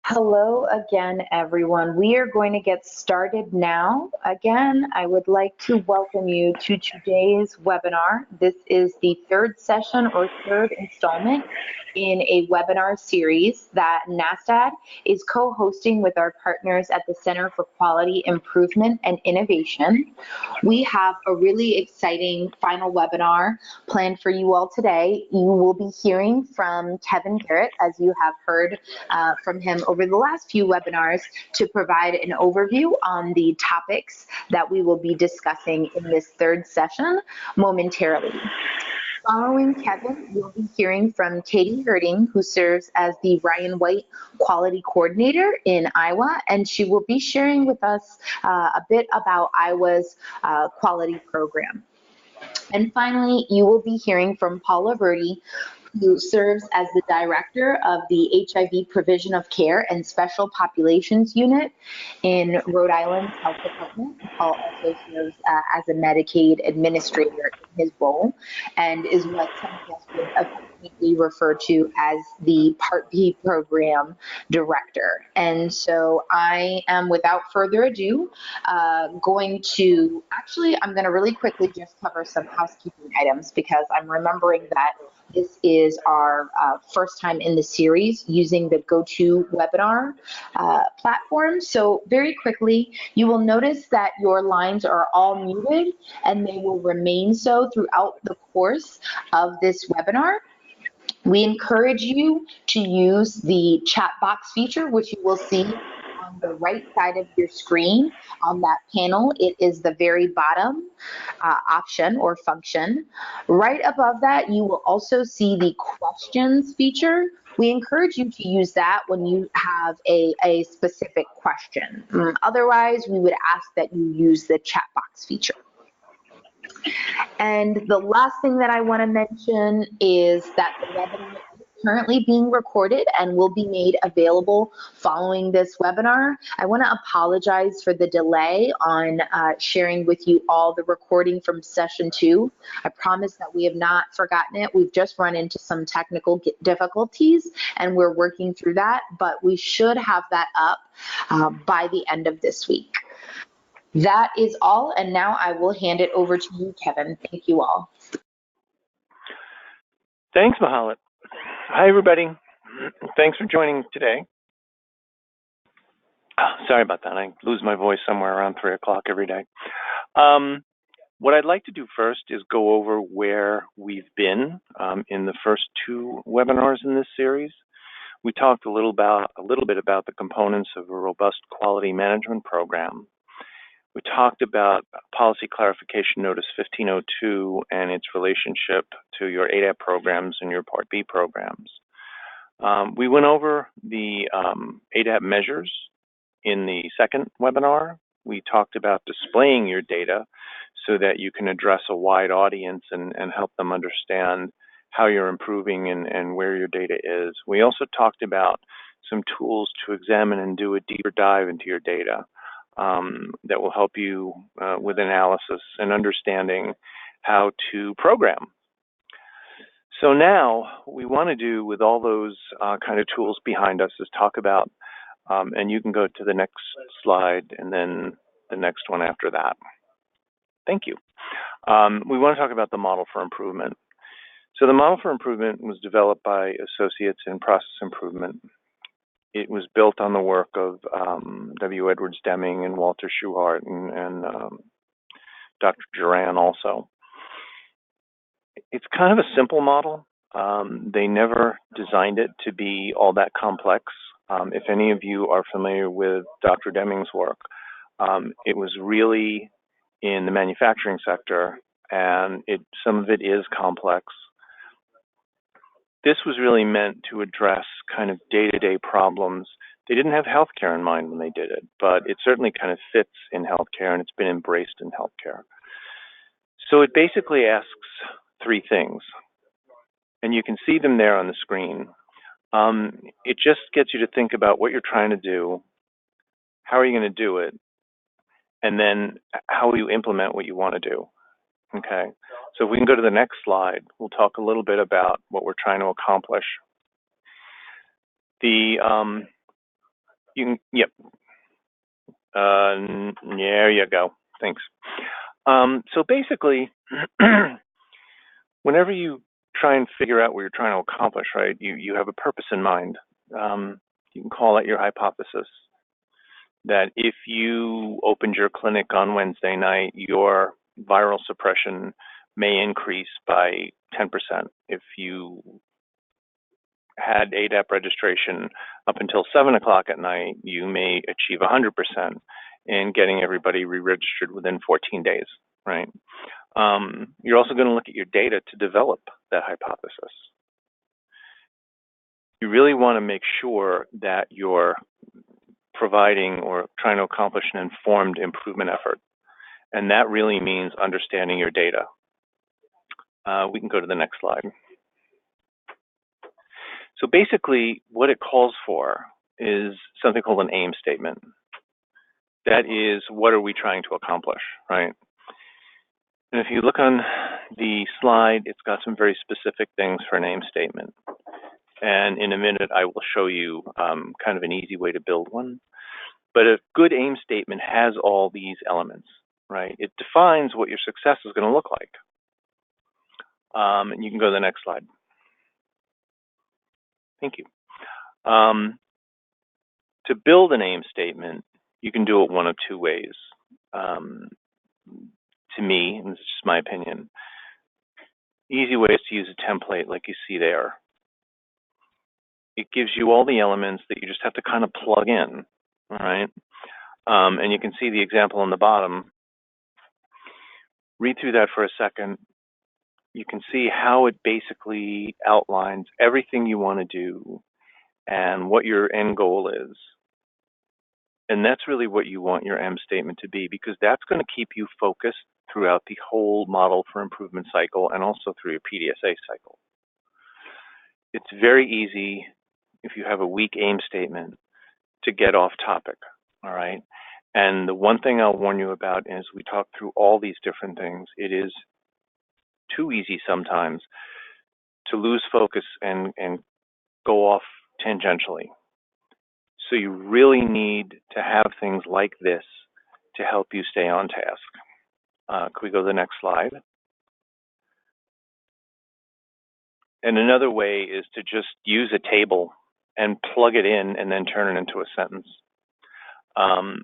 Hello again, everyone. We are going to get started now. Again, I would like to welcome you to today's webinar. This is the third session or third installment in a webinar series that NASDAQ is co-hosting with our partners at the Center for Quality Improvement and Innovation. We have a really exciting final webinar planned for you all today. You will be hearing from Kevin Garrett, as you have heard from him over the last few webinars, to provide an overview on the topics that we will be discussing in this third session momentarily. Following Kevin, you'll be hearing from Katie Herding, who serves as the Ryan White Quality Coordinator in Iowa, and she will be sharing with us a bit about Iowa's quality program. And finally, you will be hearing from Paula Verdi, who serves as the Director of the HIV Provision of Care and Special Populations Unit in Rhode Island's Health Department. Paul also serves as a Medicaid Administrator in his role, and is what some of us would affectionately refer to as the Part B Program Director. And so I am, without further ado, I'm going to really quickly just cover some housekeeping items, because I'm remembering that this is our first time in the series using the GoToWebinar platform. So very quickly, you will notice that your lines are all muted, and they will remain so throughout the course of this webinar. We encourage you to use the chat box feature, which you will see on the right side of your screen on that panel. It is the very bottom option or function. Right above that, you will also see the questions feature. We encourage you to use that when you have a specific question. Otherwise, we would ask that you use the chat box feature. And the last thing that I want to mention is that the webinar is currently being recorded and will be made available following this webinar. I want to apologize for the delay on sharing with you all the recording from session 2. I promise that we have not forgotten it. We've just run into some technical difficulties, and we're working through that, but we should have that up by the end of this week. That is all, and now I will hand it over to you, Kevin. Thank you all. Thanks, Mahalit. Hi, everybody. Thanks for joining today. Sorry about that. I lose my voice somewhere around 3 o'clock every day. What I'd like to do first is go over where we've been in the first 2 webinars in this series. We talked a little bit about the components of a robust quality management program. We talked about Policy Clarification Notice 1502 and its relationship to your ADAP programs and your Part B programs. We went over the ADAP measures in the second webinar. We talked about displaying your data so that you can address a wide audience and help them understand how you're improving and where your data is. We also talked about some tools to examine and do a deeper dive into your data. That will help you with analysis and understanding how to program. So now what we want to do with all those kind of tools behind us is talk about, and you can go to the next slide and then the next one after that. Thank you. We want to talk about the model for improvement. So the model for improvement was developed by associates in process improvement. It was built on the work of W. Edwards Deming and Walter Schuhart and Dr. Duran also. It's kind of a simple model. They never designed it to be all that complex. If any of you are familiar with Dr. Deming's work, it was really in the manufacturing sector, and some of it is complex. This was really meant to address kind of day-to-day problems. They didn't have healthcare in mind when they did it, but it certainly kind of fits in healthcare, and it's been embraced in healthcare. So it basically asks 3 things, and you can see them there on the screen. It just gets you to think about what you're trying to do, how are you going to do it, and then how will you implement what you want to do. Okay, so if we can go to the next slide, we'll talk a little bit about what we're trying to accomplish. The You can, yep. There you go. Thanks. So basically, whenever you try and figure out what you're trying to accomplish, right, you have a purpose in mind. You can call it your hypothesis. That if you opened your clinic on Wednesday night, your viral suppression may increase by 10%. If you had ADAP registration up until 7 o'clock at night, you may achieve 100% in getting everybody re-registered within 14 days, right? You're also going to look at your data to develop that hypothesis. You really want to make sure that you're providing or trying to accomplish an informed improvement effort. And that really means understanding your data. We can go to the next slide. So basically, what it calls for is something called an aim statement. That is, what are we trying to accomplish, right? And if you look on the slide, it's got some very specific things for an aim statement. And in a minute, I will show you kind of an easy way to build one. But a good aim statement has all these elements, right? It defines what your success is going to look like. And you can go to the next slide. Thank you. To build an aim statement, you can do it one of two ways. To me, and this is just my opinion, easy way is to use a template like you see there. It gives you all the elements that you just have to kind of plug in, all right? And you can see the example on the bottom. Read through that for a second. You can see how it basically outlines everything you want to do and what your end goal is. And that's really what you want your M statement to be, because that's going to keep you focused throughout the whole model for improvement cycle and also through your Pdsa cycle. It's very easy, if you have a weak aim statement, to get off topic, all right? And the one thing I'll warn you about is we talk through all these different things. It is too easy sometimes to lose focus and go off tangentially. So you really need to have things like this to help you stay on task. Could we go to the next slide? And another way is to just use a table and plug it in and then turn it into a sentence.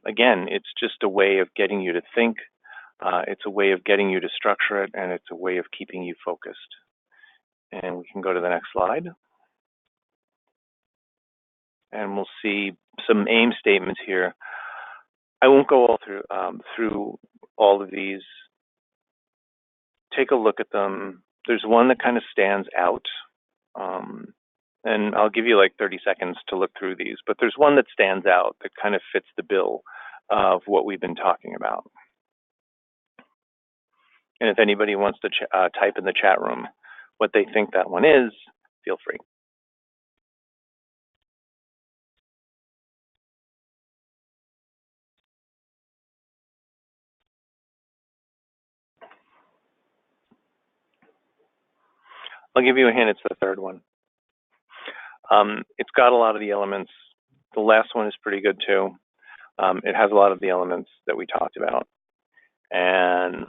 Again, it's just a way of getting you to think. It's a way of getting you to structure it, and it's a way of keeping you focused. And we can go to the next slide. And we'll see some aim statements here. I won't go all through all of these. Take a look at them. There's one that kind of stands out. And I'll give you like 30 seconds to look through these, but there's one that stands out that kind of fits the bill of what we've been talking about. And if anybody wants to type in the chat room what they think that one is, feel free. I'll give you a hint, it's the third one. It's got a lot of the elements. The last one is pretty good too. It has a lot of the elements that we talked about. And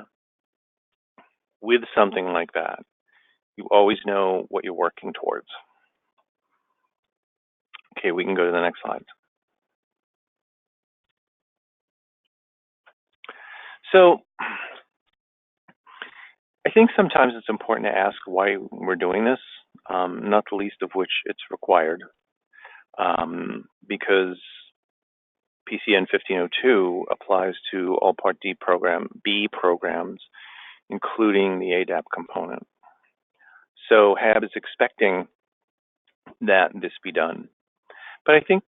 with something like that, you always know what you're working towards. Okay, we can go to the next slide. So I think sometimes it's important to ask why we're doing this, not the least of which it's required, because PCN 1502 applies to all Part B programs, including the ADAP component. So HAB is expecting that this be done. But I think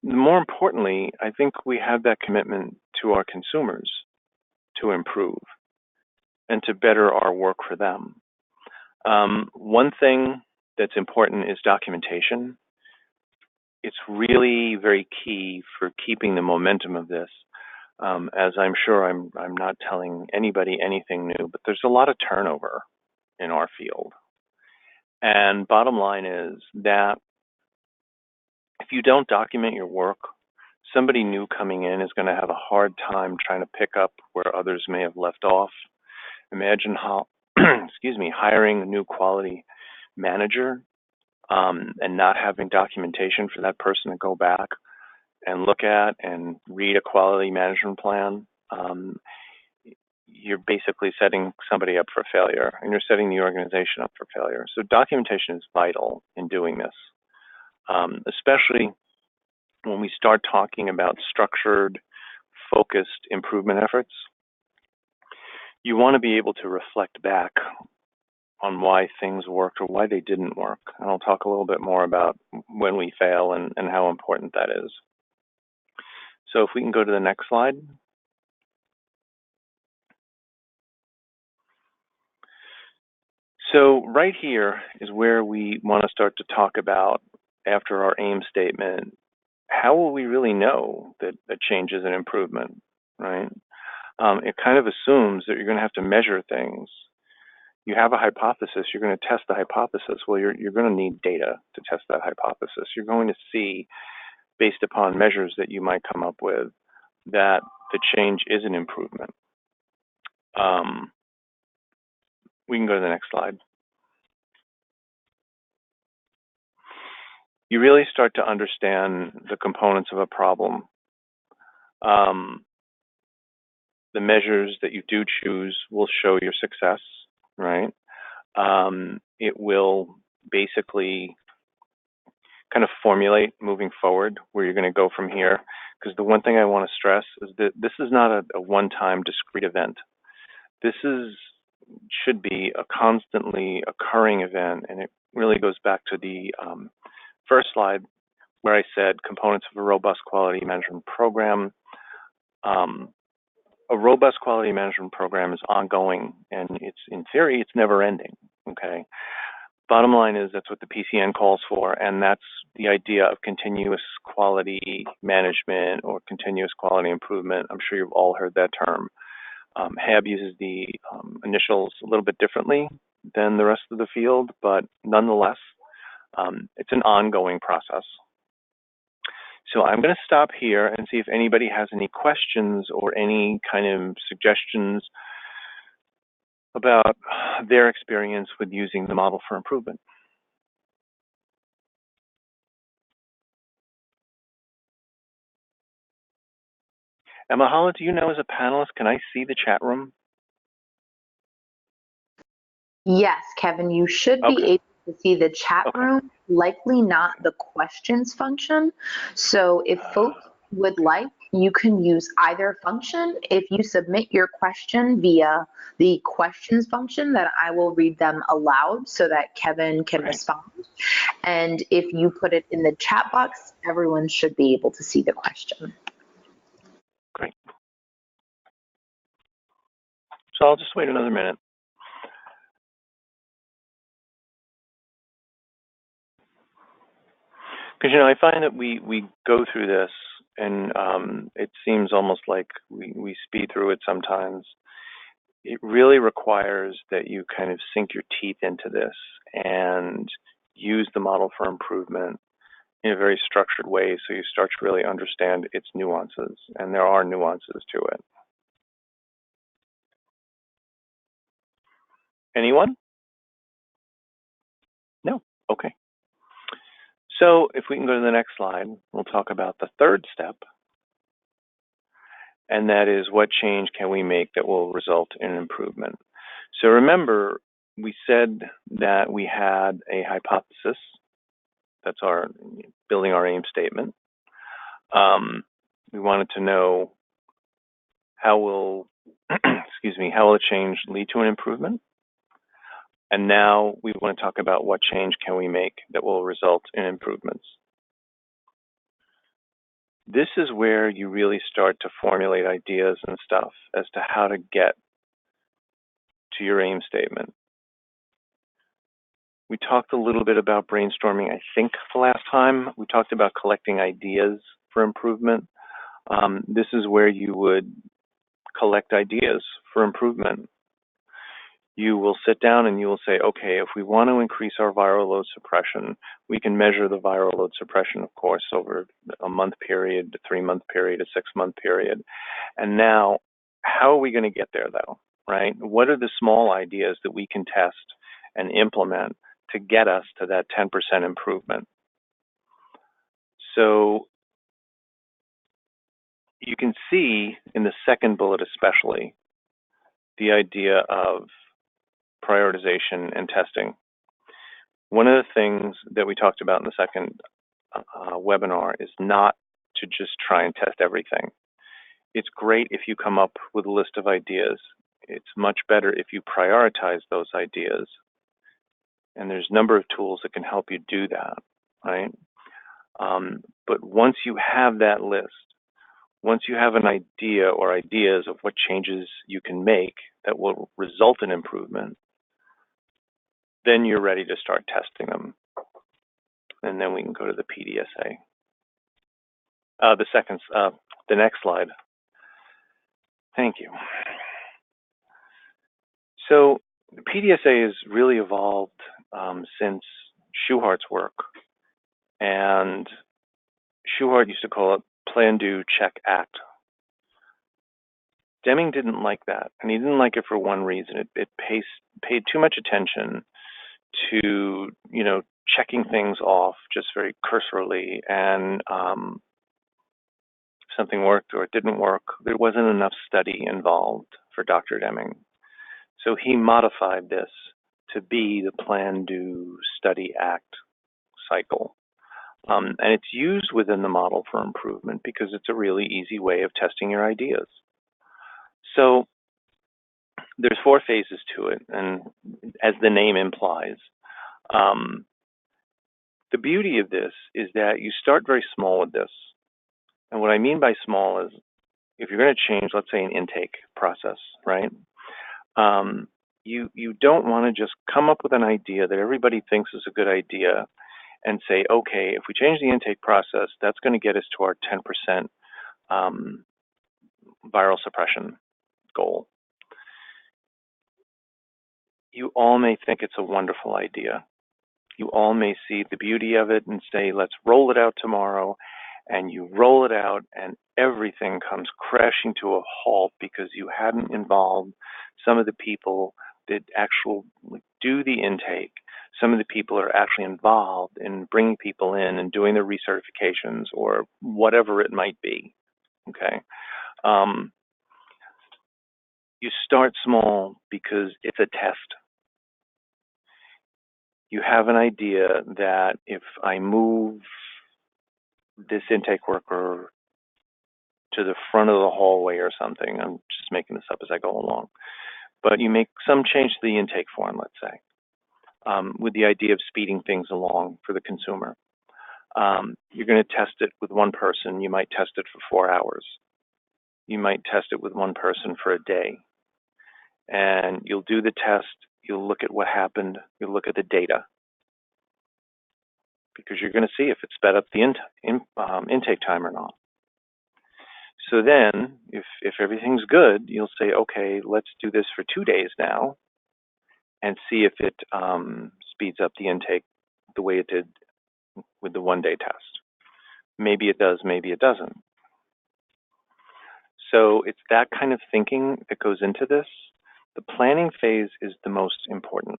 more importantly, I think we have that commitment to our consumers to improve and to better our work for them. One thing that's important is documentation. It's really very key for keeping the momentum of this. As I'm sure I'm not telling anybody anything new, but there's a lot of turnover in our field. And bottom line is that if you don't document your work, somebody new coming in is going to have a hard time trying to pick up where others may have left off. Imagine how, excuse me, hiring a new quality manager and not having documentation for that person to go back and look at and read a quality management plan. You're basically setting somebody up for failure, and you're setting the organization up for failure. So documentation is vital in doing this, especially when we start talking about structured, focused improvement efforts. You want to be able to reflect back on why things worked or why they didn't work. And I'll talk a little bit more about when we fail and how important that is. So if we can go to the next slide. So right here is where we want to start to talk about, after our aim statement, how will we really know that a change is an improvement, right? It kind of assumes that you're going to have to measure things. You have a hypothesis, you're going to test the hypothesis. Well, you're going to need data to test that hypothesis. You're going to see, based upon measures that you might come up with, that the change is an improvement. We can go to the next slide. You really start to understand the components of a problem. The measures that you do choose will show your success, right? It will basically kind of formulate moving forward where you're going to go from here. Because the one thing I want to stress is that this is not a one-time discrete event. This should be a constantly occurring event, and it really goes back to the first slide where I said components of a robust quality management program. A robust quality management program is ongoing, and it's, in theory, it's never ending, okay? Bottom line is that's what the PCN calls for, and that's the idea of continuous quality management or continuous quality improvement. I'm sure you've all heard that term. HAB uses the initials a little bit differently than the rest of the field, but nonetheless, it's an ongoing process. So I'm going to stop here and see if anybody has any questions or any kind of suggestions about their experience with using the model for improvement. And Mahala, do you know, as a panelist, can I see the chat room? Yes, Kevin, you should be able to see the chat room, likely not the questions function. So if folks would like, you can use either function. If you submit your question via the questions function, that I will read them aloud so that Kevin can respond. And if you put it in the chat box, everyone should be able to see the question. Great. So I'll just wait another minute. Because, you know, I find that we go through this and it seems almost like we speed through it sometimes. It really requires that you kind of sink your teeth into this and use the model for improvement in a very structured way so you start to really understand its nuances, and there are nuances to it. Anyone? No? Okay. So if we can go to the next slide, we'll talk about the third step, and that is what change can we make that will result in improvement. So remember, we said that we had a hypothesis. That's our building our aim statement. We wanted to know how will, excuse me, how will a change lead to an improvement? And now we want to talk about what change can we make that will result in improvements. This is where you really start to formulate ideas and stuff as to how to get to your aim statement. We talked a little bit about brainstorming, I think, the last time. We talked about collecting ideas for improvement. This is where you would collect ideas for improvement. You will sit down and you will say, okay, if we want to increase our viral load suppression, we can measure the viral load suppression, of course, over a month period, a 3-month period, a 6-month period. And now, how are we going to get there, though, right? What are the small ideas that we can test and implement to get us to that 10% improvement? So you can see in the second bullet especially the idea of prioritization and testing. One of the things that we talked about in the second webinar is not to just try and test everything. It's great if you come up with a list of ideas. It's much better if you prioritize those ideas. And there's a number of tools that can help you do that, right? But once you have that list, once you have an idea or ideas of what changes you can make that will result in improvement, then you're ready to start testing them. And then we can go to the Pdsa. The next slide. Thank you. So the Pdsa has really evolved since Schuhart's work. And Schuhart used to call it plan, do, check, act. Deming didn't like that, and he didn't like it for one reason. It paid too much attention to, checking things off just very cursorily, and something worked or it didn't work. There wasn't enough study involved for Dr. Deming. So he modified this to be the plan, do, study, act cycle. And it's used within the model for improvement because it's a really easy way of testing your ideas. So there's 4 phases to it, and as the name implies, the beauty of this is that you start very small with this. And what I mean by small is if you're going to change, let's say, an intake process, right? You don't want to just come up with an idea that everybody thinks is a good idea and say, okay, if we change the intake process, that's going to get us to our 10% viral suppression goal. You all may think it's a wonderful idea. You all may see the beauty of it and say, let's roll it out tomorrow. And you roll it out and everything comes crashing to a halt because you hadn't involved some of the people that actually do the intake. Some of the people are actually involved in bringing people in and doing the recertifications or whatever it might be, okay? You start small because it's a test. You have an idea that if I move this intake worker to the front of the hallway or something, I'm just making this up as I go along, but you make some change to the intake form, let's say, with the idea of speeding things along for the consumer. You're going to test it with one person. You might test it for 4 hours. You might test it with one person for a day. And you'll do the test. You'll look at what happened. You'll look at the data. Because you're going to see if it sped up the intake time or not. So then, if everything's good, you'll say, okay, let's do this for 2 days now and see if it speeds up the intake the way it did with the 1-day test. Maybe it does, maybe it doesn't. So it's that kind of thinking that goes into this. The planning phase is the most important.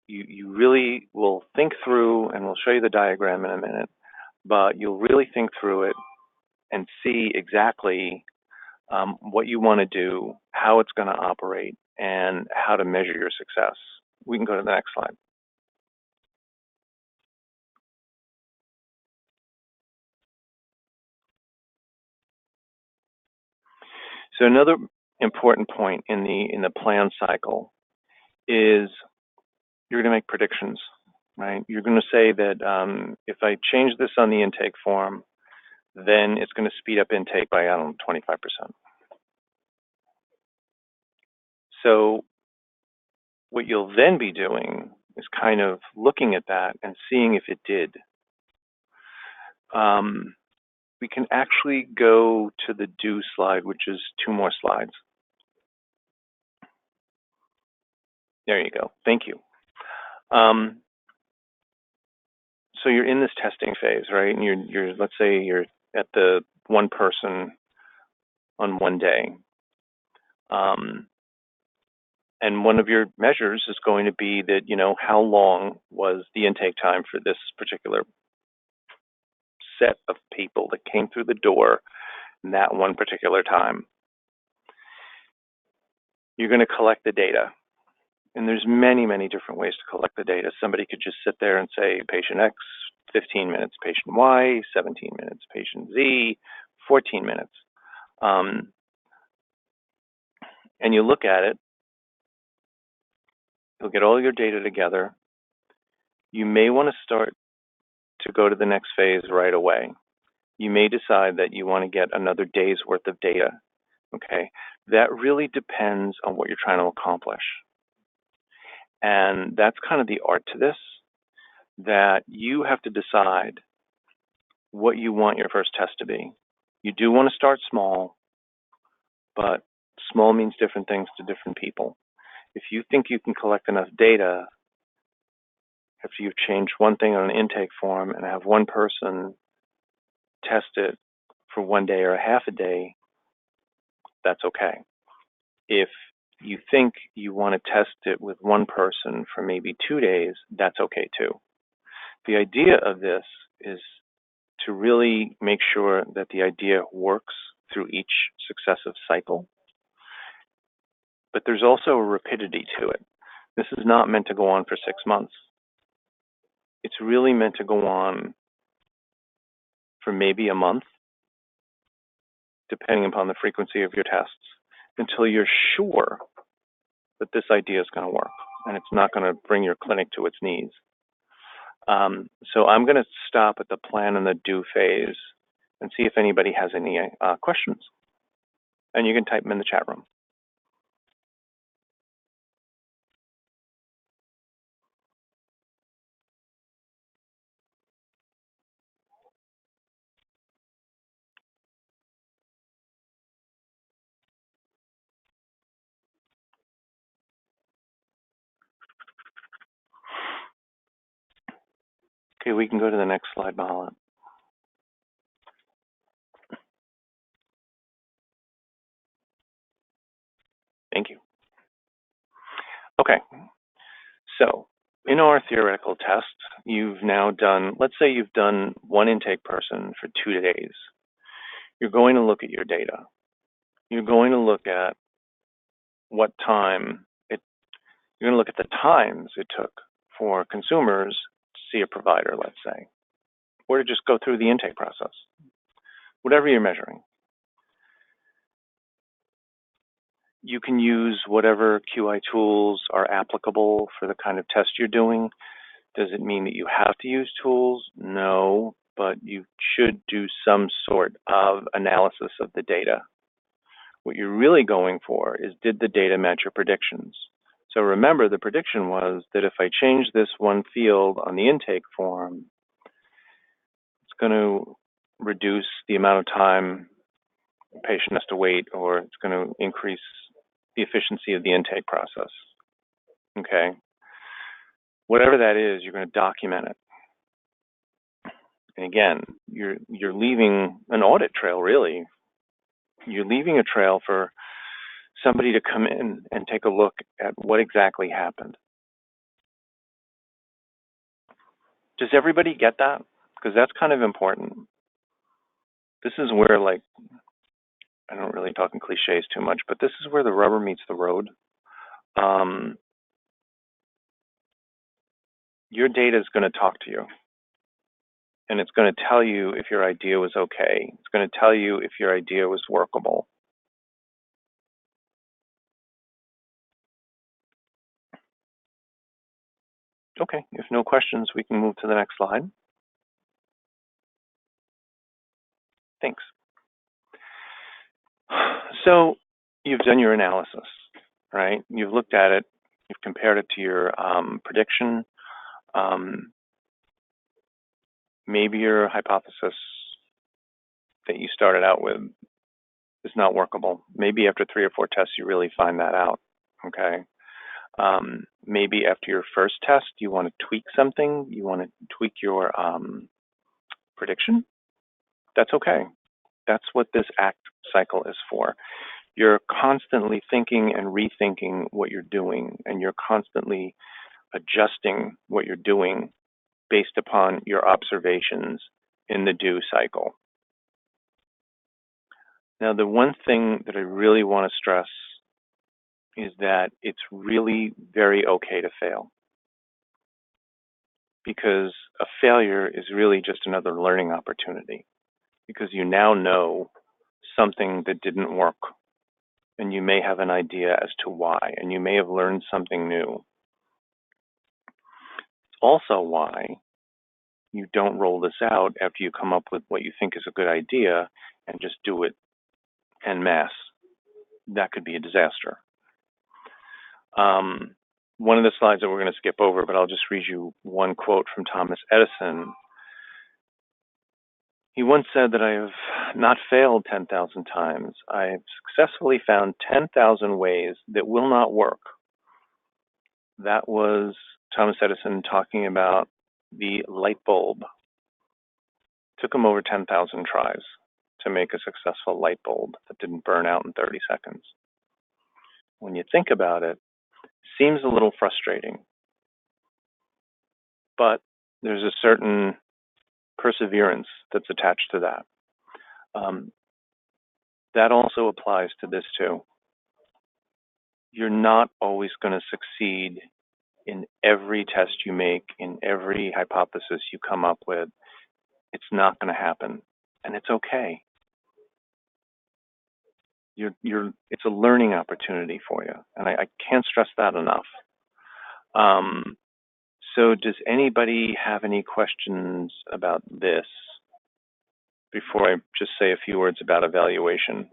You really will think through, and we'll show you the diagram in a minute, but you'll really think through it and see exactly what you want to do, how it's going to operate, and how to measure your success. We can go to the next slide. So another important point in the plan cycle is you're going to make predictions, right? You're going to say that if I change this on the intake form, then it's going to speed up intake by, 25%. So what you'll then be doing is kind of looking at that and seeing if it did. We can actually go to the do slide, which is 2 more slides. There you go. Thank you. So you're in this testing phase, right? And you're let's say you're at the one person on one day. And one of your measures is going to be that, how long was the intake time for this particular set of people that came through the door in that one particular time. You're going to collect the data. And there's many, many different ways to collect the data. Somebody could just sit there and say, patient X, 15 minutes, patient Y, 17 minutes, patient Z, 14 minutes. And you look at it, you'll get all your data together. You may want to start to go to the next phase right away. You may decide that you want to get another day's worth of data. Okay, that really depends on what you're trying to accomplish. And that's kind of the art to this, that you have to decide what you want your first test to be. You do want to start small, but small means different things to different people. If you think you can collect enough data after you've changed one thing on an intake form and have one person test it for one day or a half a day, that's okay. If you think you want to test it with one person for maybe 2 days, that's okay too. The idea of this is to really make sure that the idea works through each successive cycle. But there's also a rapidity to it. This is not meant to go on for 6 months. It's really meant to go on for maybe a month, depending upon the frequency of your tests, until you're sure that this idea is going to work and it's not going to bring your clinic to its knees. So I'm going to stop at the plan and the do phase and see if anybody has any questions. And you can type them in the chat room. Okay, we can go to the next slide, Mahala. Thank you. Okay, so in our theoretical test, you've now done, let's say you've done one intake person for 2 days. You're going to look at your data. You're going to look at what time you're going to look at the times it took for consumers to see a provider, let's say, or to just go through the intake process, whatever you're measuring. You can use whatever QI tools are applicable for the kind of test you're doing. Does it mean that you have to use tools? No, but you should do some sort of analysis of the data. What you're really going for is, did the data match your predictions? So remember, the prediction was that if I change this one field on the intake form, it's going to reduce the amount of time the patient has to wait, or it's going to increase the efficiency of the intake process. Okay? Whatever that is, you're going to document it. And again, you're leaving an audit trail, really. You're leaving a trail for somebody to come in and take a look at what exactly happened. Does everybody get that? Because that's kind of important. This is where, like, I don't really talk in cliches too much, but this is where the rubber meets the road. Your data is going to talk to you. And it's going to tell you if your idea was okay. It's going to tell you if your idea was workable. Okay, if no questions, we can move to the next slide. Thanks. So you've done your analysis, right? You've looked at it, you've compared it to your prediction. Maybe your hypothesis that you started out with is not workable. Maybe after 3 or 4 tests, you really find that out, okay? Maybe after your first test, you want to tweak something. You want to tweak your prediction. That's okay. That's what this ACT cycle is for. You're constantly thinking and rethinking what you're doing, and you're constantly adjusting what you're doing based upon your observations in the do cycle. Now, the one thing that I really want to stress is that it's really very okay to fail, because a failure is really just another learning opportunity, because you now know something that didn't work, and you may have an idea as to why, and you may have learned something new. It's also why you don't roll this out after you come up with what you think is a good idea and just do it en masse. That could be a disaster. One of the slides that we're going to skip over, but I'll just read you one quote from Thomas Edison. He once said that I have not failed 10,000 times. I have successfully found 10,000 ways that will not work. That was Thomas Edison talking about the light bulb. It took him over 10,000 tries to make a successful light bulb that didn't burn out in 30 seconds. When you think about it, it seems a little frustrating, but there's a certain perseverance that's attached to that. That also applies to this too. You're not always going to succeed in every test you make, in every hypothesis you come up with. It's not going to happen, and it's okay. It's a learning opportunity for you, and I can't stress that enough. So does anybody have any questions about this before I just say a few words about evaluation?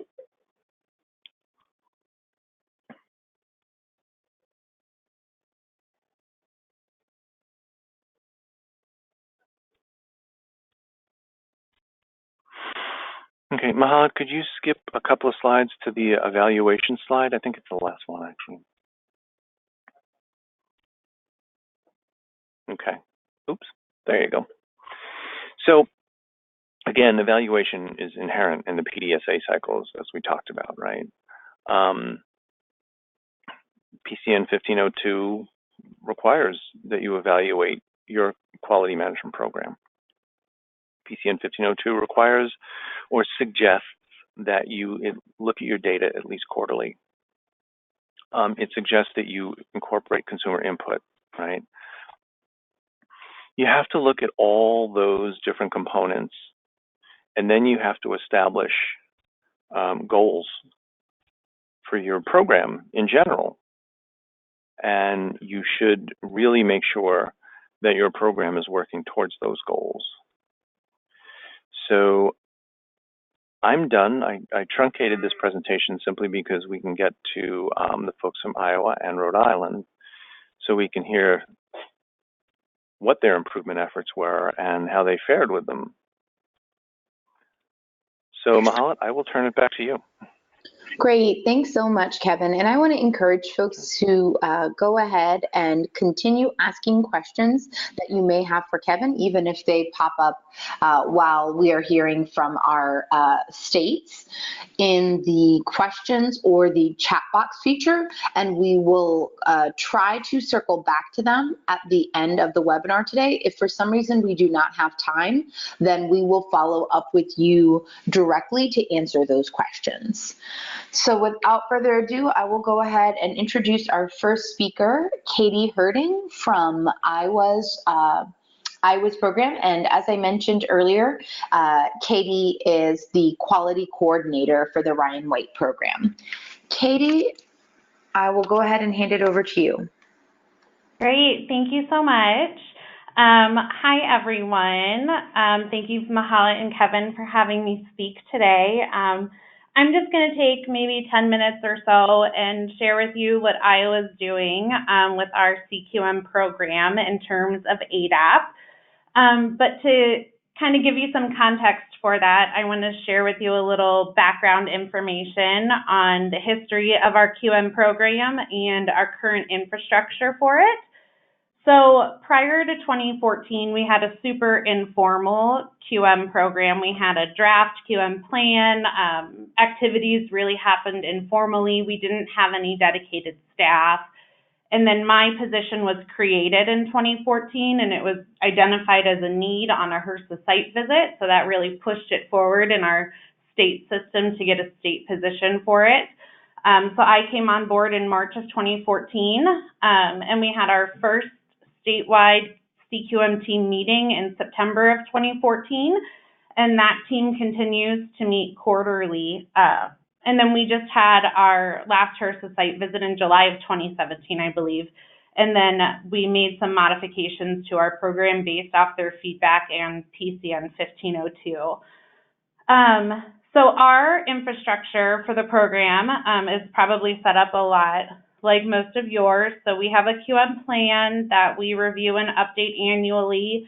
Okay, Mahat, could you skip a couple of slides to the evaluation slide? I think it's the last one, actually. Okay. Oops. There you go. So again, evaluation is inherent in the Pdsa cycles, as we talked about, right? PCN 1502 requires that you evaluate your quality management program. PCN 1502 requires or suggests that you look at your data at least quarterly. It suggests that you incorporate consumer input, right? You have to look at all those different components, and then you have to establish goals for your program in general. And you should really make sure that your program is working towards those goals. So I'm done. I truncated this presentation simply because we can get to the folks from Iowa and Rhode Island, so we can hear what their improvement efforts were and how they fared with them. So Mahalat, I will turn it back to you. Great, thanks so much, Kevin. And I want to encourage folks to go ahead and continue asking questions that you may have for Kevin, even if they pop up while we are hearing from our states in the questions or the chat box feature. And we will try to circle back to them at the end of the webinar today. If for some reason we do not have time, then we will follow up with you directly to answer those questions. So without further ado, I will go ahead and introduce our first speaker, Katie Herding from Iowa's program. And as I mentioned earlier, Katie is the quality coordinator for the Ryan White program. Katie, I will go ahead and hand it over to you. Great, thank you so much. Hi, everyone. Thank you, Mahala and Kevin, for having me speak today. I'm just going to take maybe 10 minutes or so and share with you what Iowa's doing with our CQM program in terms of ADAP. But to kind of give you some context for that, I want to share with you a little background information on the history of our QM program and our current infrastructure for it. So prior to 2014, we had a super informal QM program. We had a draft QM plan. Activities really happened informally. We didn't have any dedicated staff. And then my position was created in 2014, and it was identified as a need on a HRSA site visit. So that really pushed it forward in our state system to get a state position for it. So I came on board in March of 2014, and we had our first statewide CQM team meeting in September of 2014, and that team continues to meet quarterly. And then we just had our last HRSA site visit in July of 2017, I believe. And then we made some modifications to our program based off their feedback and PCN 1502. So our infrastructure for the program is probably set up a lot like most of yours. So we have a QM plan that we review and update annually.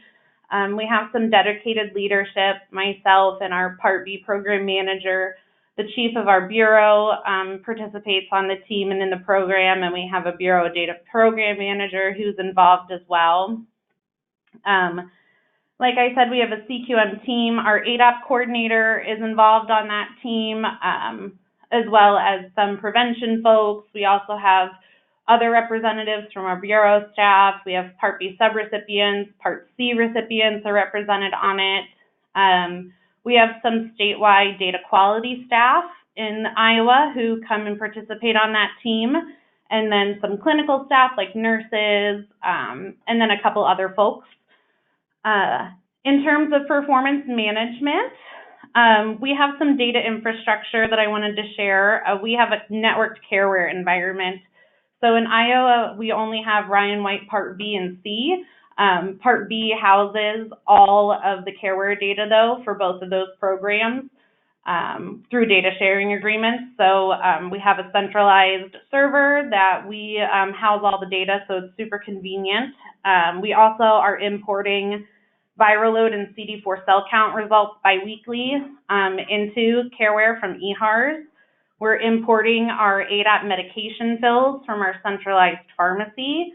We have some dedicated leadership, myself and our Part B program manager. The chief of our bureau participates on the team and in the program, and we have a bureau data program manager who's involved as well. Like I said, we have a CQM team. Our ADAP coordinator is involved on that team, as well as some prevention folks. We also have other representatives from our bureau staff. We have Part B subrecipients, Part C recipients are represented on it. We have some statewide data quality staff in Iowa who come and participate on that team, and then some clinical staff like nurses, and then a couple other folks. In terms of performance management, we have some data infrastructure that I wanted to share. We have a networked careware environment. So in Iowa, we only have Ryan White Part B and C. Part B houses all of the careware data, though, for both of those programs through data sharing agreements. So we have a centralized server that we house all the data, so it's super convenient. We also are importing viral load and CD4 cell count results biweekly into careware from EHARS. We're importing our ADAP medication fills from our centralized pharmacy.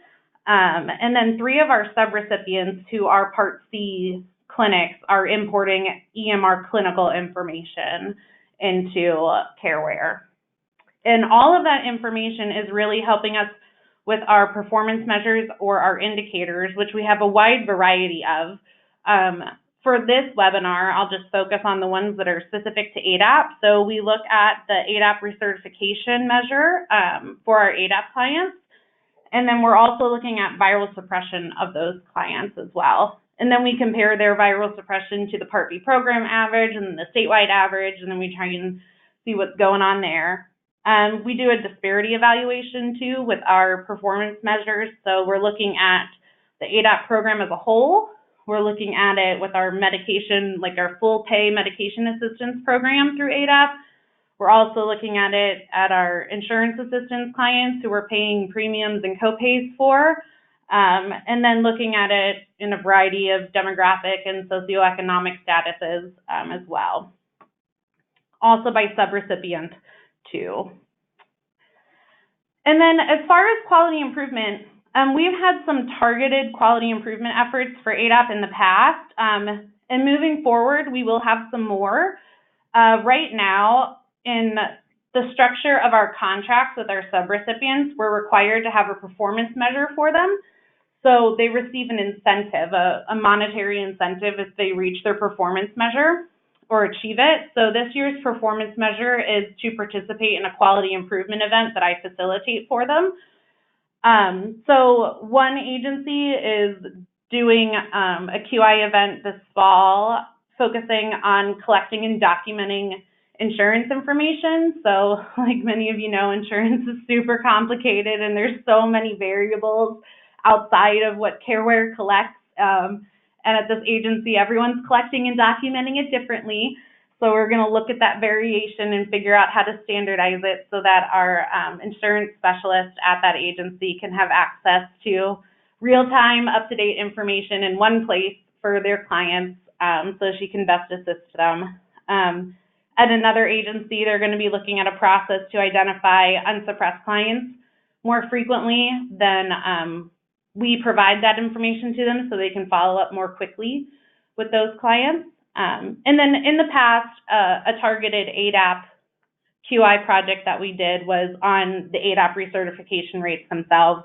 And then 3 of our subrecipients who are Part C clinics are importing EMR clinical information into careware. And all of that information is really helping us with our performance measures or our indicators, which we have a wide variety of. For this webinar, I'll just focus on the ones that are specific to ADAP. So we look at the ADAP recertification measure for our ADAP clients. And then we're also looking at viral suppression of those clients as well. And then we compare their viral suppression to the Part B program average and the statewide average, and then we try and see what's going on there. We do a disparity evaluation too with our performance measures. So we're looking at the ADAP program as a whole. We're looking at it with our medication, like our full pay medication assistance program through ADAP. We're also looking at it at our insurance assistance clients who we're paying premiums and copays for, and then looking at it in a variety of demographic and socioeconomic statuses as well. Also by subrecipient too. And then as far as quality improvement, we've had some targeted quality improvement efforts for ADAP in the past, and moving forward, we will have some more. Right now, in the structure of our contracts with our subrecipients, we're required to have a performance measure for them. So they receive an incentive, a monetary incentive if they reach their performance measure or achieve it. So this year's performance measure is to participate in a quality improvement event that I facilitate for them. So one agency is doing a QI event this fall, focusing on collecting and documenting insurance information. So like many of you know, insurance is super complicated and there's so many variables outside of what careware collects. And at this agency, everyone's collecting and documenting it differently. So we're going to look at that variation and figure out how to standardize it so that our insurance specialists at that agency can have access to real-time, up-to-date information in one place for their clients so she can best assist them. At another agency, they're going to be looking at a process to identify unsuppressed clients more frequently than we provide that information to them so they can follow up more quickly with those clients. And then in the past, a targeted ADAP QI project that we did was on the ADAP recertification rates themselves.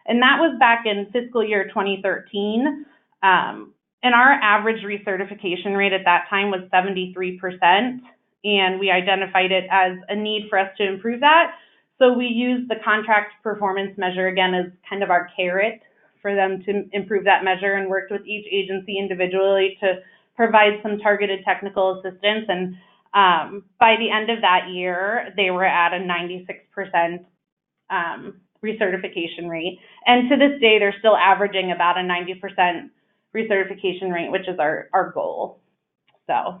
And that was back in fiscal year 2013. And our average recertification rate at that time was 73%. And we identified it as a need for us to improve that. So we used the contract performance measure again as kind of our carrot for them to improve that measure, and worked with each agency individually to provide some targeted technical assistance. And by the end of that year, they were at a 96% recertification rate. And to this day, they're still averaging about a 90% recertification rate, which is our goal. So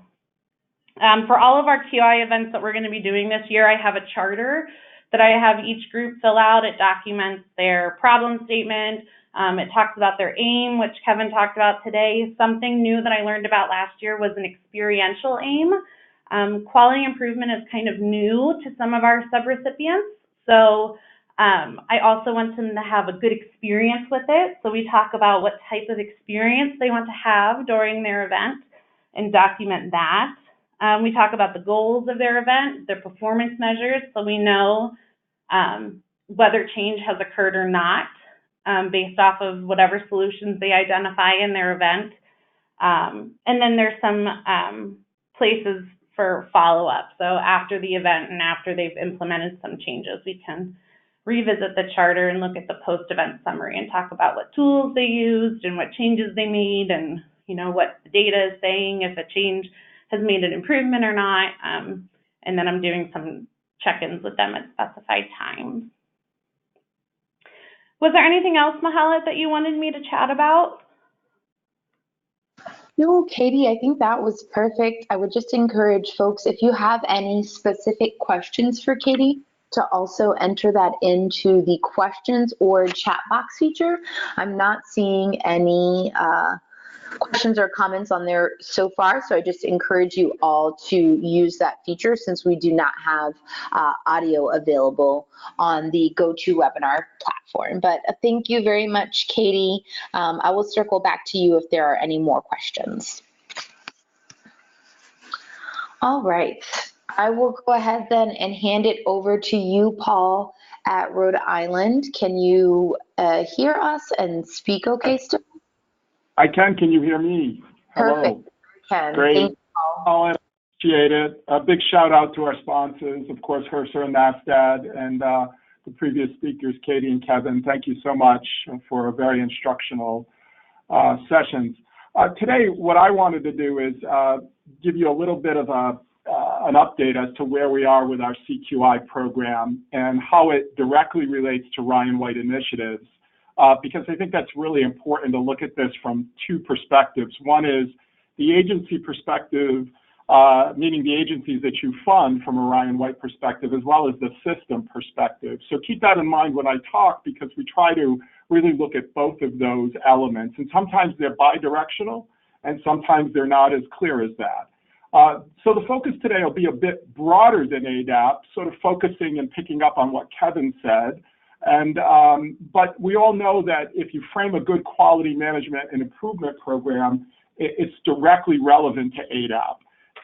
for all of our QI events that we're going to be doing this year, I have a charter that I have each group fill out. It documents their problem statement. It talks about their aim, which Kevin talked about today. Something new that I learned about last year was an experiential aim. Quality improvement is kind of new to some of our subrecipients. So I also want them to have a good experience with it. So we talk about what type of experience they want to have during their event and document that. We talk about the goals of their event, their performance measures, so we know whether change has occurred or not based off of whatever solutions they identify in their event. And then there's some places for follow-up. So after the event and after they've implemented some changes, we can revisit the charter and look at the post-event summary and talk about what tools they used and what changes they made, and what the data is saying, if a change has made an improvement or not. And then I'm doing some check-ins with them at specified times. Was there anything else, Mahalet, that you wanted me to chat about? No, Katie, I think that was perfect. I would just encourage folks, if you have any specific questions for Katie, to also enter that into the questions or chat box feature. I'm not seeing any questions or comments on there so far, so I just encourage you all to use that feature since we do not have audio available on the GoToWebinar platform. But thank you very much, Katie. I will circle back to you if there are any more questions. All right, I will go ahead then and hand it over to you, Paul, at Rhode Island. Can you hear us and speak okay still? I can. Can you hear me? Perfect. Hello. Great. Thank you, Paul. I appreciate it. A big shout out to our sponsors, of course, HRSA and NASDAD, and the previous speakers, Katie and Kevin. Thank you so much for a very instructional sessions. Today, what I wanted to do is give you a little bit of an update as to where we are with our CQI program and how it directly relates to Ryan White initiatives. Because I think that's really important to look at this from two perspectives. One is the agency perspective, meaning the agencies that you fund from a Ryan White perspective, as well as the system perspective. So keep that in mind when I talk, because we try to really look at both of those elements. And sometimes they're bidirectional, and sometimes they're not as clear as that. So the focus today will be a bit broader than ADAP, sort of focusing and picking up on what Kevin said. And but we all know that if you frame a good quality management and improvement program, it's directly relevant to ADAP.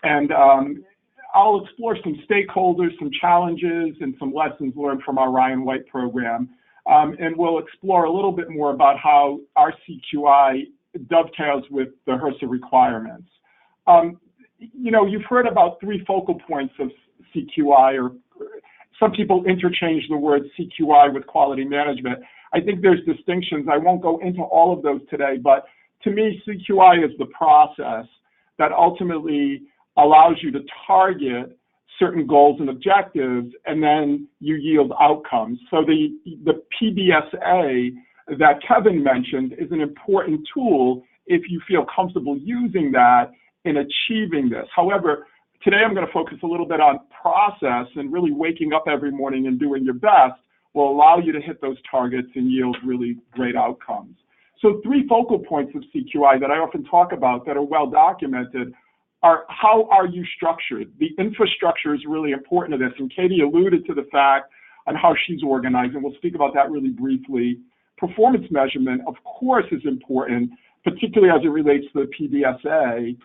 And I'll explore some stakeholders, some challenges, and some lessons learned from our Ryan White program. And we'll explore a little bit more about how our CQI dovetails with the HRSA requirements. You've heard about 3 focal points of CQI, or some people interchange the word CQI with quality management. I think there's distinctions. I won't go into all of those today, but to me, CQI is the process that ultimately allows you to target certain goals and objectives, and then you yield outcomes. So the Pdsa that Kevin mentioned is an important tool if you feel comfortable using that in achieving this. However, today I'm going to focus a little bit on process, and really waking up every morning and doing your best will allow you to hit those targets and yield really great outcomes. So 3 focal points of CQI that I often talk about that are well documented are how are you structured? The infrastructure is really important to this, and Katie alluded to the fact on how she's organized, and we'll speak about that really briefly. Performance measurement, of course, is important, particularly as it relates to the Pdsa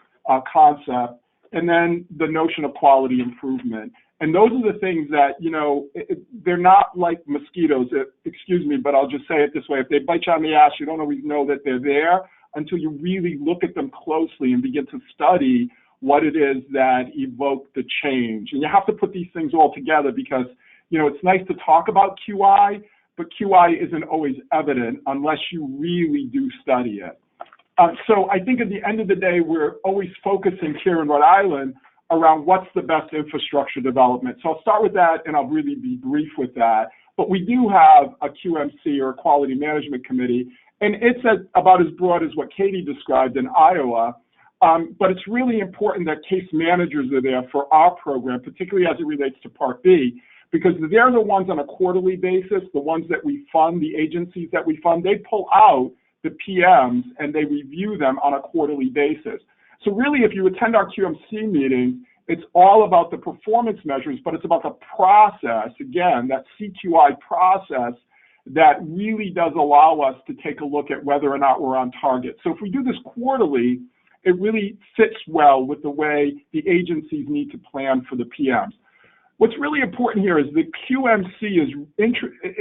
concept, and then the notion of quality improvement. And those are the things that, you know, they're not like mosquitoes. Excuse me, but I'll just say it this way. If they bite you on the ass, you don't always know that they're there until you really look at them closely and begin to study what it is that evoked the change. And you have to put these things all together because, you know, it's nice to talk about QI, but QI isn't always evident unless you really do study it. So I think at the end of the day, we're always focusing here in Rhode Island around what's the best infrastructure development. So I'll start with that, and I'll really be brief with that. But we do have a QMC, or a Quality Management Committee, and it's about as broad as what Katie described in Iowa. But it's really important that case managers are there for our program, particularly as it relates to Part B, because they're the ones on a quarterly basis, the ones that we fund, the agencies that we fund, they pull out the PMs and they review them on a quarterly basis. So really, if you attend our QMC meetings, it's all about the performance measures, but it's about the process, again, that CQI process that really does allow us to take a look at whether or not we're on target. So if we do this quarterly, it really fits well with the way the agencies need to plan for the PMs. What's really important here is the QMC is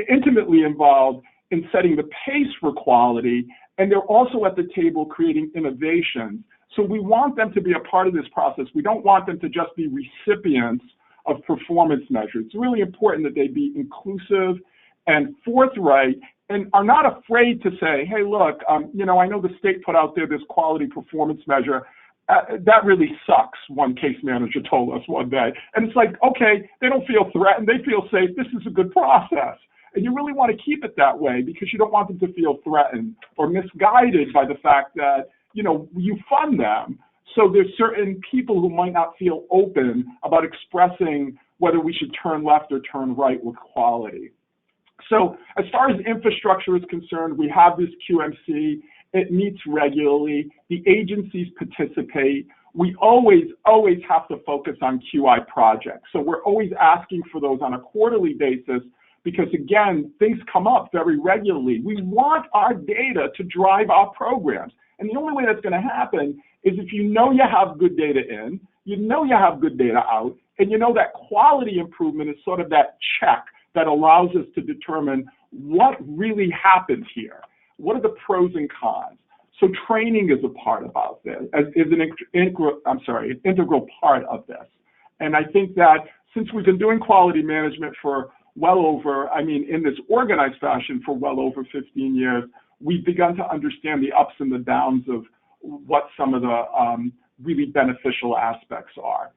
intimately involved in setting the pace for quality, and they're also at the table creating innovations. So we want them to be a part of this process. We don't want them to just be recipients of performance measures. It's really important that they be inclusive and forthright and are not afraid to say, hey, look, you know, I know the state put out there this quality performance measure. That really sucks, one case manager told us one day. And it's like, okay, they don't feel threatened. They feel safe. This is a good process. And you really want to keep it that way because you don't want them to feel threatened or misguided by the fact that, you know, you fund them. So there's certain people who might not feel open about expressing whether we should turn left or turn right with quality. So as far as infrastructure is concerned, we have this QMC. It meets regularly. The agencies participate. We always have to focus on QI projects. So we're always asking for those on a quarterly basis because, again, things come up very regularly. We want our data to drive our programs. And the only way that's going to happen is if you know you have good data in, you know you have good data out, and you know that quality improvement is sort of that check that allows us to determine what really happens here. What are the pros and cons? So training is a part about this, is an integral part of this. And I think that since we've been doing quality management for well over, in this organized fashion for well over 15 years, we've begun to understand the ups and the downs of what some of the really beneficial aspects are.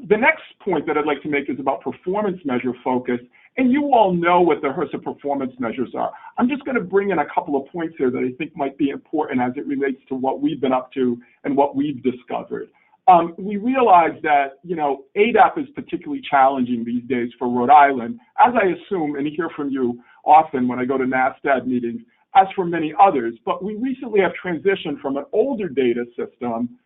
The next point that I'd like to make is about performance measure focus. And you all know what the HRSA performance measures are. I'm just going to bring in a couple of points here that I think might be important as it relates to what we've been up to and what we've discovered. We realize that, ADAP is particularly challenging these days for Rhode Island, as I assume and hear from you often when I go to NASDAD meetings, as for many others. But we recently have transitioned from an older data system,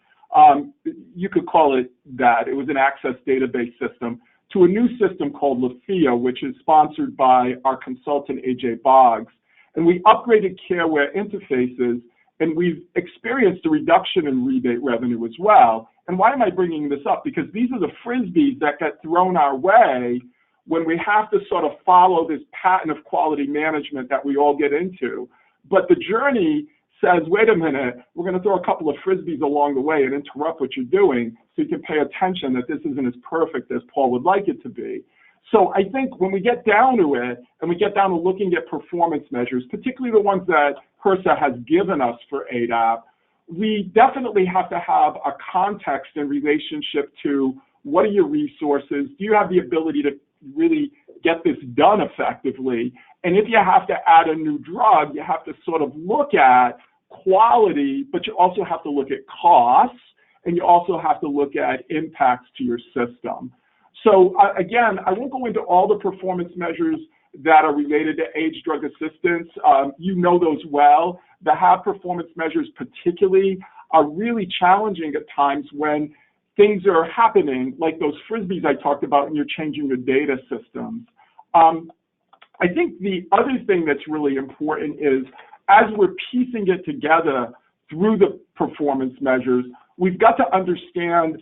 you could call it that, it was an access database system, to a new system called LaFIA, which is sponsored by our consultant, AJ Boggs. And we upgraded careware interfaces, and we've experienced a reduction in rebate revenue as well. And why am I bringing this up? Because these are the frisbees that get thrown our way when we have to sort of follow this pattern of quality management that we all get into. But the journey says, wait a minute, we're going to throw a couple of frisbees along the way and interrupt what you're doing so you can pay attention that this isn't as perfect as Paul would like it to be. So I think when we get down to it and we get down to looking at performance measures, particularly the ones that HRSA has given us for ADAP, we definitely have to have a context in relationship to what are your resources? Do you have the ability to really get this done effectively? And if you have to add a new drug, you have to sort of look at quality, but you also have to look at costs, and you also have to look at impacts to your system. So again, I won't go into all the performance measures that are related to age drug assistance. You know those well. The HAB performance measures particularly are really challenging at times when things are happening, like those Frisbees I talked about, and you're changing your data systems. I think the other thing that's really important is, as we're piecing it together through the performance measures, we've got to understand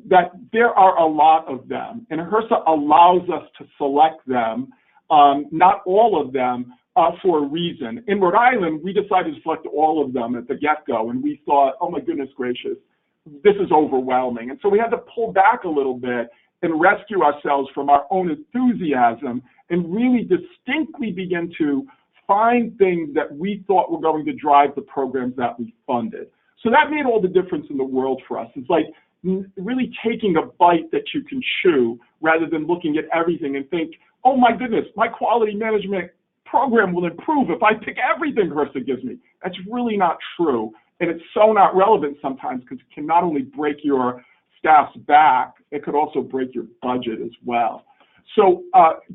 that there are a lot of them, and HRSA allows us to select them, not all of them, for a reason. In Rhode Island, we decided to select all of them at the get-go, and we thought, oh my goodness gracious, this is overwhelming. And so we had to pull back a little bit and rescue ourselves from our own enthusiasm and really distinctly begin to find things that we thought were going to drive the programs that we funded. So that made all the difference in the world for us. It's like really taking a bite that you can chew rather than looking at everything and think, oh my goodness, my quality management program will improve if I pick everything HRSA gives me. That's really not true. And it's so not relevant sometimes because it can not only break your staff's back, it could also break your budget as well. So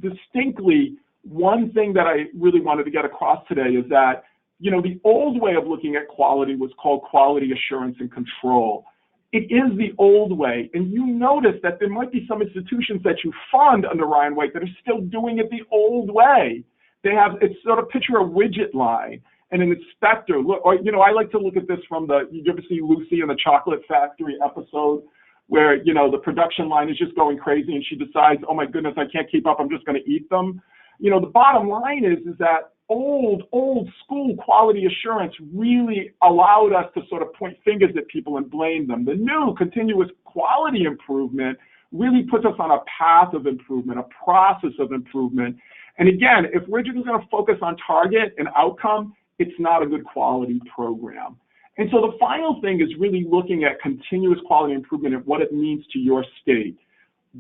distinctly, one thing that I really wanted to get across today is that, you know, the old way of looking at quality was called quality assurance and control. It is the old way, and you notice that there might be some institutions that you fund under Ryan White that are still doing it the old way. They have, it's sort of picture a widget line and an inspector. Look, or, you know, I like to look at this from the, you ever see Lucy in the Chocolate Factory episode where, you know, the production line is just going crazy and she decides, oh my goodness, I can't keep up, I'm just going to eat them. You know, the bottom line is that old school quality assurance really allowed us to sort of point fingers at people and blame them. The new continuous quality improvement really puts us on a path of improvement, a process of improvement. And again, if we're just going to focus on target and outcome, it's not a good quality program. And so the final thing is really looking at continuous quality improvement and what it means to your state.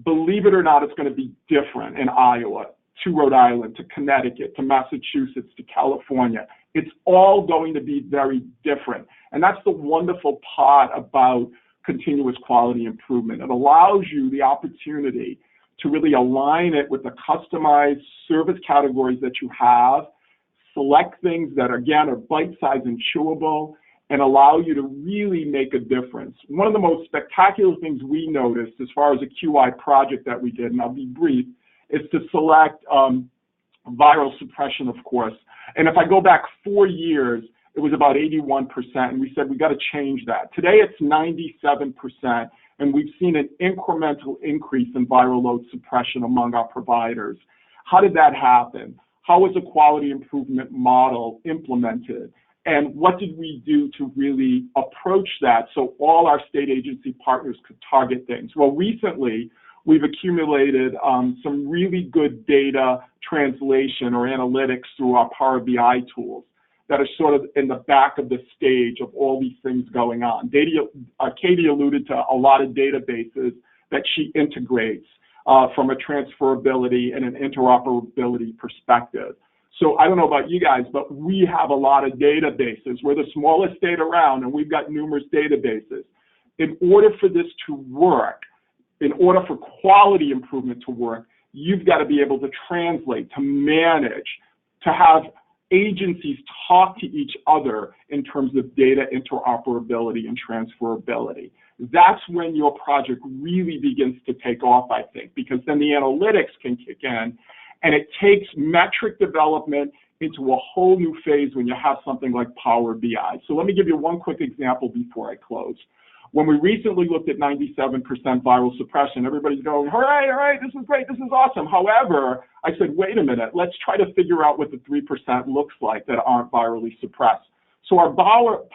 Believe it or not, it's going to be different in Iowa, to Rhode Island, to Connecticut, to Massachusetts, to California. It's all going to be very different. And that's the wonderful part about continuous quality improvement. It allows you the opportunity to really align it with the customized service categories that you have, select things that, again, are bite-sized and chewable, and allow you to really make a difference. One of the most spectacular things we noticed as far as a QI project that we did, and I'll be brief, is to select viral suppression, of course. And if I go back 4 years, it was about 81%, and we said we got to change that. Today it's 97%, and we've seen an incremental increase in viral load suppression among our providers. How did that happen? How was a quality improvement model implemented? And what did we do to really approach that so all our state agency partners could target things? Well, recently, we've accumulated some really good data translation or analytics through our Power BI tools that are sort of in the back of the stage of all these things going on. Katie alluded to a lot of databases that she integrates from a transferability and an interoperability perspective. So I don't know about you guys, but we have a lot of databases. We're the smallest state around, and we've got numerous databases. In order for this to work, in order for quality improvement to work, you've got to be able to translate, to manage, to have agencies talk to each other in terms of data interoperability and transferability. That's when your project really begins to take off, I think, because then the analytics can kick in, and it takes metric development into a whole new phase when you have something like Power BI. So let me give you one quick example before I close. When we recently looked at 97% viral suppression, everybody's going, hooray, all right, this is great, this is awesome. However, I said, wait a minute, let's try to figure out what the 3% looks like that aren't virally suppressed. So our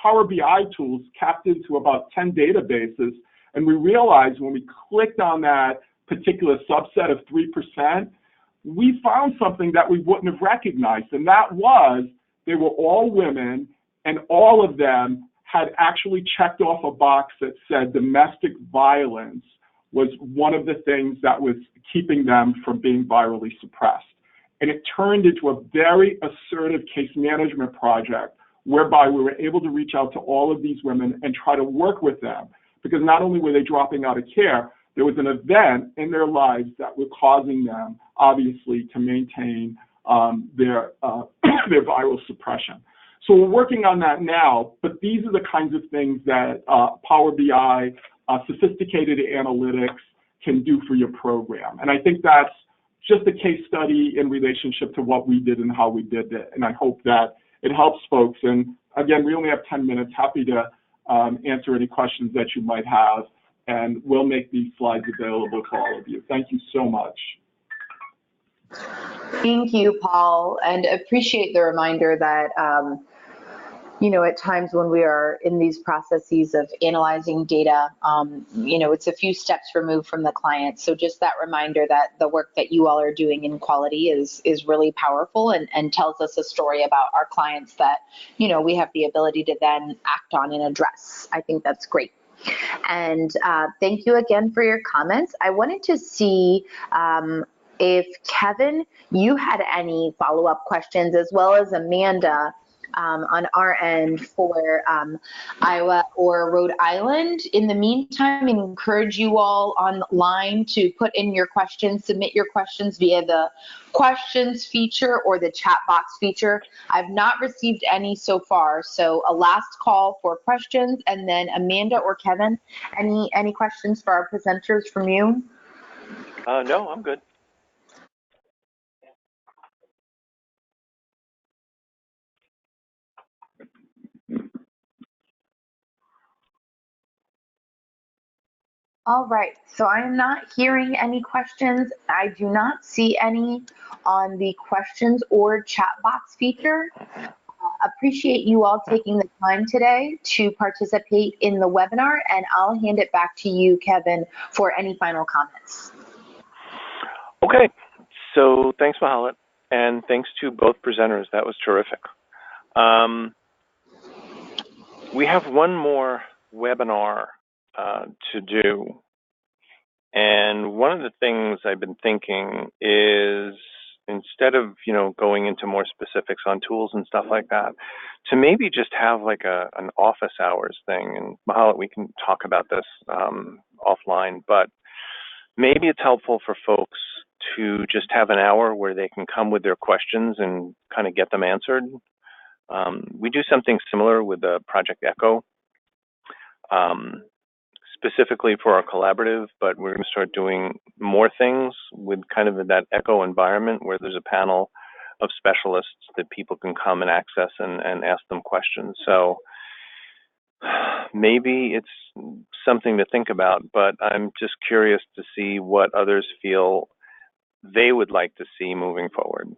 Power BI tools capped into about 10 databases, and we realized when we clicked on that particular subset of 3%, we found something that we wouldn't have recognized, and that was they were all women, and all of them had actually checked off a box that said domestic violence was one of the things that was keeping them from being virally suppressed. And it turned into a very assertive case management project whereby we were able to reach out to all of these women and try to work with them, because not only were they dropping out of care, there was an event in their lives that was causing them, obviously, to maintain their their viral suppression. So we're working on that now, but these are the kinds of things that Power BI, sophisticated analytics can do for your program. And I think that's just a case study in relationship to what we did and how we did it. And I hope that it helps folks. And again, we only have 10 minutes. Happy to answer any questions that you might have. And we'll make these slides available to all of you. Thank you so much. Thank you, Paul, and appreciate the reminder that, you know, at times when we are in these processes of analyzing data, you know, it's a few steps removed from the client. So just that reminder that the work that you all are doing in quality is really powerful and tells us a story about our clients that, you know, we have the ability to then act on and address. I think that's great. And thank you again for your comments. I wanted to see if Kevin, you had any follow-up questions, as well as Amanda on our end for Iowa or Rhode Island. In the meantime, I encourage you all online to put in your questions, submit your questions via the questions feature or the chat box feature. I've not received any so far, so a last call for questions, and then Amanda or Kevin, any questions for our presenters from you? No, I'm good. All right, so I am not hearing any questions. I do not see any on the questions or chat box feature. Appreciate you all taking the time today to participate in the webinar, and I'll hand it back to you, Kevin, for any final comments. Okay, so thanks, Mahalet, and thanks to both presenters. That was terrific. We have one more webinar to do, and one of the things I've been thinking is, instead of, you know, going into more specifics on tools and stuff like that, to maybe just have like an office hours thing. And Mahalet, we can talk about this offline, but maybe it's helpful for folks to just have an hour where they can come with their questions and kind of get them answered. We do something similar with the Project Echo, specifically for our collaborative, but we're going to start doing more things with kind of that Echo environment where there's a panel of specialists that people can come and access and ask them questions. So maybe it's something to think about, but I'm just curious to see what others feel they would like to see moving forward.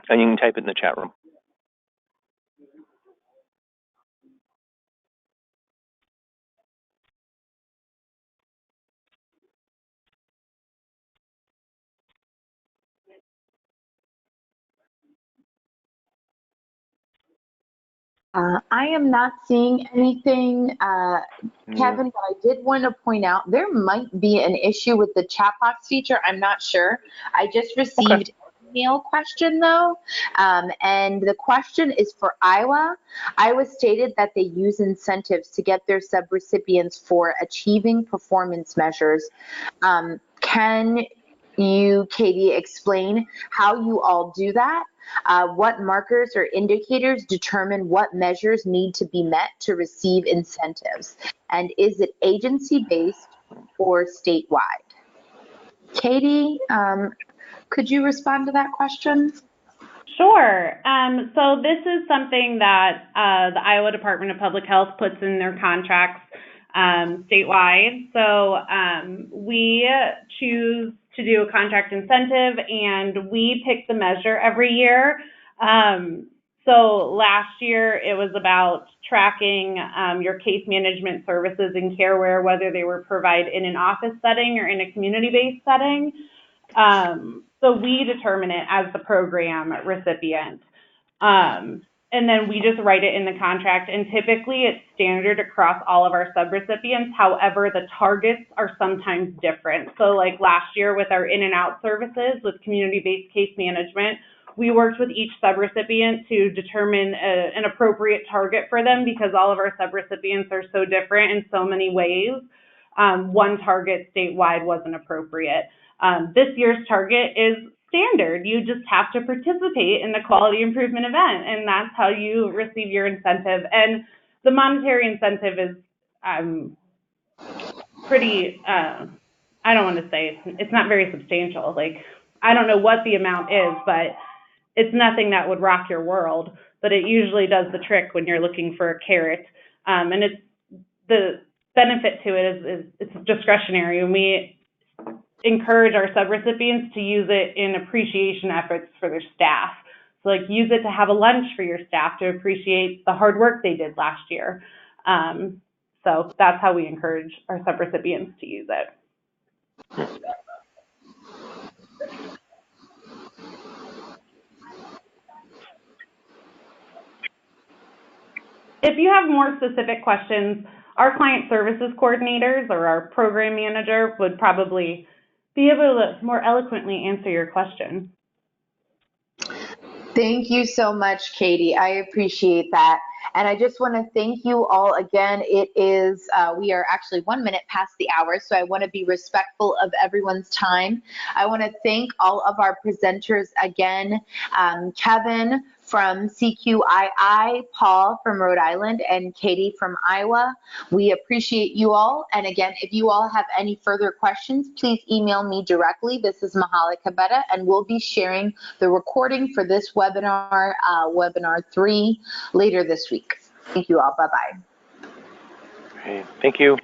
And you can type it in the chat room. I am not seeing anything, Kevin, but I did want to point out there might be an issue with the chat box feature. I'm not sure. I just received an email question though, and the question is for Iowa. Iowa stated that they use incentives to get their subrecipients for achieving performance measures. Can you, Katie, explain how you all do that? What markers or indicators determine what measures need to be met to receive incentives? And is it agency-based or statewide? Katie, could you respond to that question? Sure. So this is something that the Iowa Department of Public Health puts in their contracts statewide. So we choose to do a contract incentive, and we pick the measure every year. So last year it was about tracking your case management services and careware, whether they were provided in an office setting or in a community-based setting. So we determine it as the program recipient. And then we just write it in the contract, and typically it's standard across all of our subrecipients. However, the targets are sometimes different. So like last year with our in and out services with community-based case management, we worked with each subrecipient to determine an appropriate target for them, because all of our subrecipients are so different in so many ways. One target statewide wasn't appropriate. This year's target is standard. You just have to participate in the quality improvement event, and that's how you receive your incentive. And the monetary incentive is pretty, I don't want to say, it's not very substantial. Like, I don't know what the amount is, but it's nothing that would rock your world, but it usually does the trick when you're looking for a carrot. And it's the benefit to it is it's discretionary, and we encourage our subrecipients to use it in appreciation efforts for their staff. So like use it to have a lunch for your staff to appreciate the hard work they did last year. So that's how we encourage our subrecipients to use it. If you have more specific questions, our client services coordinators or our program manager would probably be able to more eloquently answer your question. Thank you so much, Katie. I appreciate that. And I just want to thank you all again. It is, we are actually 1 minute past the hour, so I want to be respectful of everyone's time. I want to thank all of our presenters again, Kevin from CQII, Paul from Rhode Island, and Katie from Iowa. We appreciate you all. And again, if you all have any further questions, please email me directly. This is Mahala Kabeta, and we'll be sharing the recording for this webinar, webinar 3, later this week. Thank you all. Bye-bye. Okay. Thank you.